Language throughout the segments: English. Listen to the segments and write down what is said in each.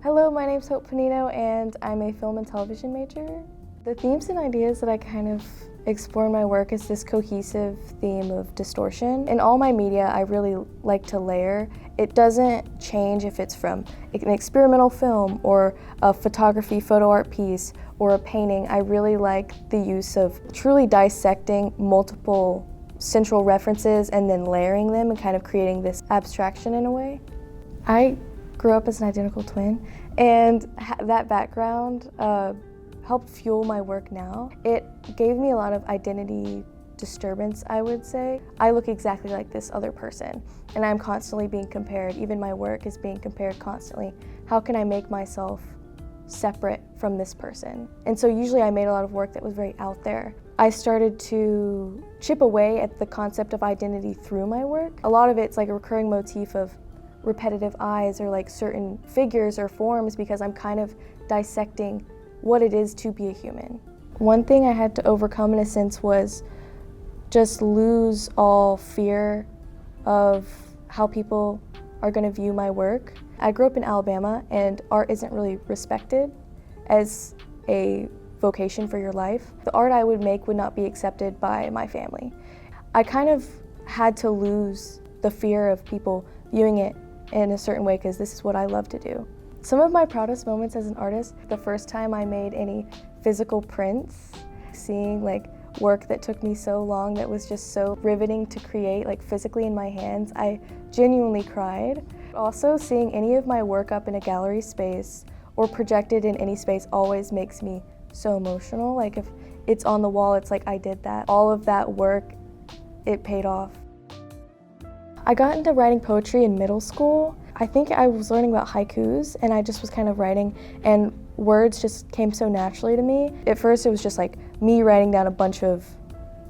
Hello, my name's Penino and I'm a film and television major. The themes and ideas that I kind of explore in my work is this cohesive theme of distortion. In all my media, I really like to layer. It doesn't change if it's from an experimental film or a photography, photo art piece, or a painting. I really like the use of truly dissecting multiple central references and then layering them and kind of creating this abstraction in a way. I grew up as an identical twin, and that background helped fuel my work now. It gave me a lot of identity disturbance, I would say. I look exactly like this other person, and I'm constantly being compared. Even my work is being compared constantly. How can I make myself separate from this person? And so usually I made a lot of work that was very out there. I started to chip away at the concept of identity through my work. A lot of it's like a recurring motif of repetitive eyes or like certain figures or forms because I'm kind of dissecting what it is to be a human. One thing I had to overcome in a sense was just lose all fear of how people are going to view my work. I grew up in Alabama and art isn't really respected as a vocation for your life. The art I would make would not be accepted by my family. I kind of had to lose the fear of people viewing it in a certain way because this is what I love to do. Some of my proudest moments as an artist, the first time I made any physical prints, seeing like work that took me so long that was just so riveting to create, like physically in my hands, I genuinely cried. Also, seeing any of my work up in a gallery space or projected in any space always makes me so emotional. Like if it's on the wall, it's like I did that. All of that work, it paid off. I got into writing poetry in middle school. I think I was learning about haikus and I just was kind of writing and words just came so naturally to me. At first it was just like me writing down a bunch of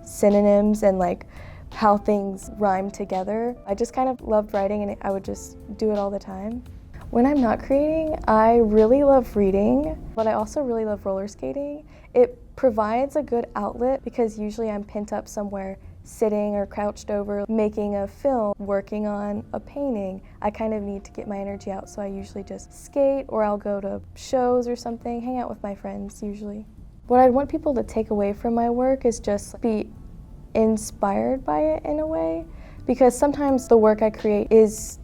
synonyms and like how things rhyme together. I just kind of loved writing and I would just do it all the time. When I'm not creating, I really love reading, but I also really love roller skating. It provides a good outlet because usually I'm pent up somewhere sitting or crouched over, making a film, working on a painting. I kind of need to get my energy out, so I usually just skate or I'll go to shows or something, hang out with my friends usually. What I'd want people to take away from my work is just be inspired by it in a way, because sometimes the work I create is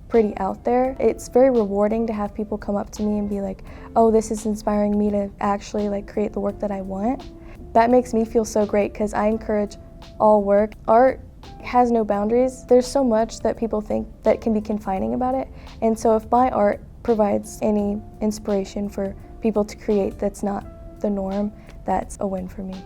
pretty out there. It's very rewarding to have people come up to me and be like, oh, this is inspiring me to actually like create the work that I want. That makes me feel so great because I encourage all work. Art has no boundaries. There's so much that people think that can be confining about it. And so if my art provides any inspiration for people to create that's not the norm, that's a win for me.